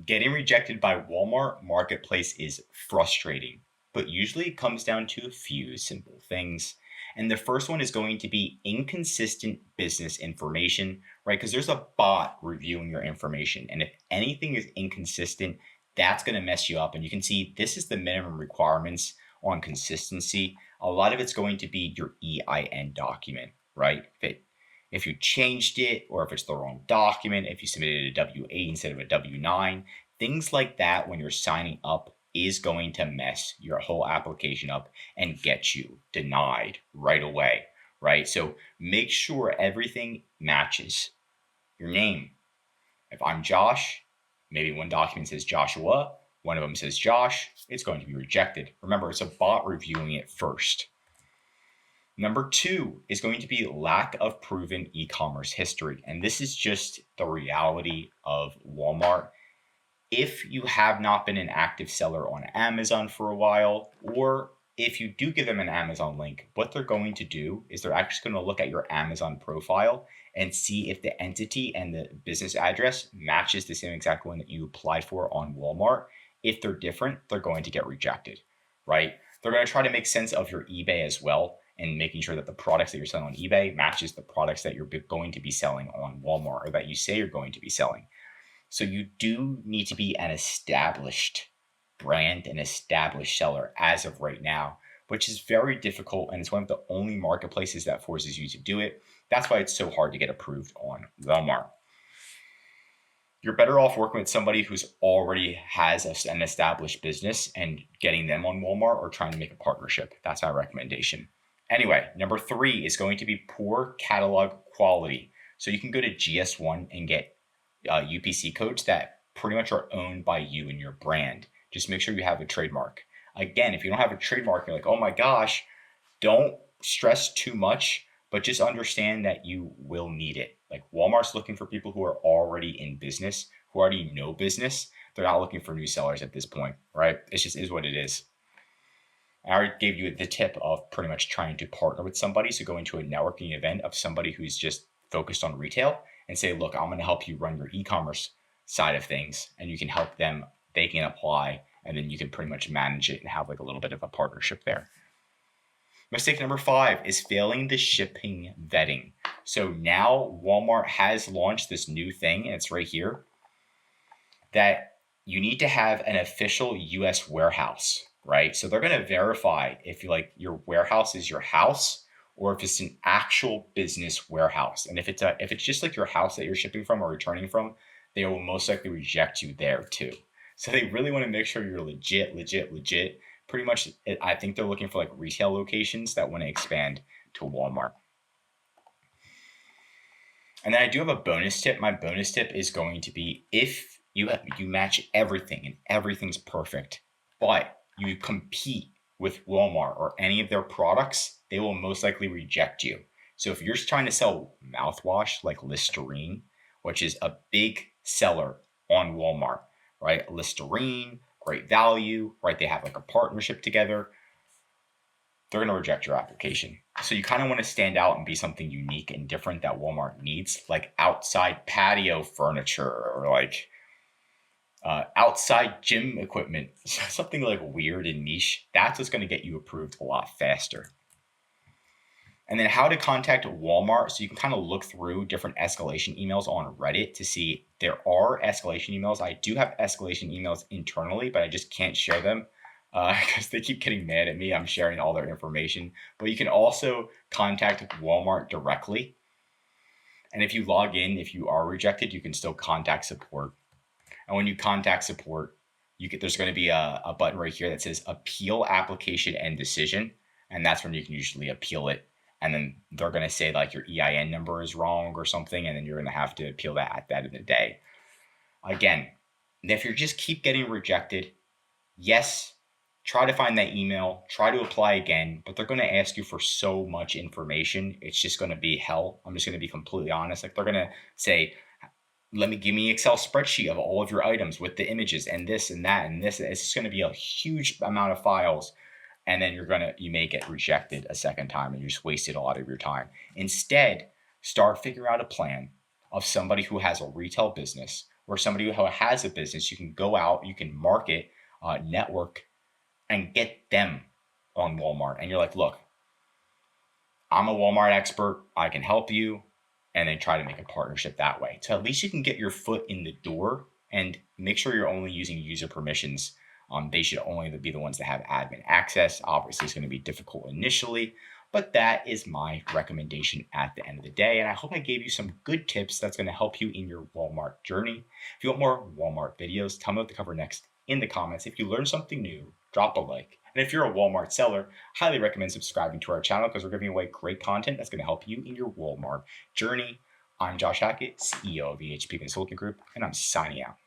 Getting rejected by Walmart Marketplace is frustrating, but usually it comes down to a few simple things. And the first one is going to be inconsistent business information, right? Because there's a bot reviewing your information. And if anything is inconsistent, that's going to mess you up. And you can see this is the minimum requirements on consistency. A lot of it's going to be your EIN document, right? If you changed it, or if it's the wrong document, if you submitted a W-8 instead of a W-9, things like that when you're signing up is going to mess your whole application up and get you denied right away, right? So make sure everything matches. Your name. If I'm Josh, maybe one document says Joshua, one of them says Josh, it's going to be rejected. Remember, it's a bot reviewing it first. Number 2 is going to be lack of proven e-commerce history. And this is just the reality of Walmart. If you have not been an active seller on Amazon for a while, or if you do give them an Amazon link, what they're going to do is they're actually going to look at your Amazon profile and see if the entity and the business address matches the same exact one that you applied for on Walmart. If they're different, they're going to get rejected, right? They're going to try to make sense of your eBay as well, and making sure that the products that you're selling on eBay matches the products that you're going to be selling on Walmart, or that you say you're going to be selling. So you do need to be an established brand, an established seller as of right now, which is very difficult. And it's one of the only marketplaces that forces you to do it. That's why it's so hard to get approved on Walmart. You're better off working with somebody who's already has an established business and getting them on Walmart, or trying to make a partnership. That's my recommendation. Anyway, number 3 is going to be poor catalog quality. So you can go to GS1 and get UPC codes that pretty much are owned by you and your brand. Just make sure you have a trademark. Again, if you don't have a trademark, you're like, oh my gosh, don't stress too much, but just understand that you will need it. Like, Walmart's looking for people who are already in business, who already know business. They're not looking for new sellers at this point, right? It just is what it is. I already gave you the tip of pretty much trying to partner with somebody. So go into a networking event of somebody who's just focused on retail and say, look, I'm going to help you run your e-commerce side of things, and you can help them. They can apply, and then you can pretty much manage it and have like a little bit of a partnership there. Mistake number 5 is failing the shipping vetting. So now Walmart has launched this new thing, and it's right here, that you need to have an official US warehouse, right? So they're going to verify if your warehouse is your house, or if it's an actual business warehouse. And if it's just like your house that you're shipping from or returning from, they will most likely reject you there too. So they really want to make sure you're legit. Pretty much, I think they're looking for like retail locations that want to expand to Walmart. And then I do have a bonus tip. My bonus tip is going to be, if you match everything and everything's perfect, but you compete with Walmart or any of their products, they will most likely reject you. So if you're trying to sell mouthwash like Listerine, which is a big seller on Walmart, right? Listerine, great value, right? They have like a partnership together. They're going to reject your application. So you kind of want to stand out and be something unique and different that Walmart needs, like outside patio furniture, or like outside gym equipment, something like weird and niche. That's what's going to get you approved a lot faster. And then how to contact Walmart. So you can kind of look through different escalation emails on Reddit to see there are escalation emails. I do have escalation emails internally, but I just can't share them because they keep getting mad at me. I'm sharing all their information. But you can also contact Walmart directly. And if you log in, if you are rejected, you can still contact support. And when you contact support, there's going to be a button right here that says appeal application and decision. And that's when you can usually appeal it. And then they're going to say like your EIN number is wrong or something. And then you're going to have to appeal that at the end of the day. Again, if you just keep getting rejected, yes, try to find that email, try to apply again, but they're going to ask you for so much information. It's just going to be hell. I'm just going to be completely honest. Like, they're going to say, give me an Excel spreadsheet of all of your items with the images and this and that and this. It's just going to be a huge amount of files. And then you may get rejected a second time, and you just wasted a lot of your time. Instead, start figuring out a plan of somebody who has a retail business or somebody who has a business, you can go out, you can market, network, and get them on Walmart. And you're like, look, I'm a Walmart expert. I can help you. And then try to make a partnership that way. So at least you can get your foot in the door and make sure you're only using user permissions. They should only be the ones that have admin access. Obviously, it's going to be difficult initially, but that is my recommendation at the end of the day. And I hope I gave you some good tips that's going to help you in your Walmart journey. If you want more Walmart videos, tell me what to cover next in the comments. If you learned something new, drop a like. And if you're a Walmart seller, highly recommend subscribing to our channel because we're giving away great content that's going to help you in your Walmart journey. I'm Josh Hackett, CEO of VHP Consulting Group, and I'm signing out.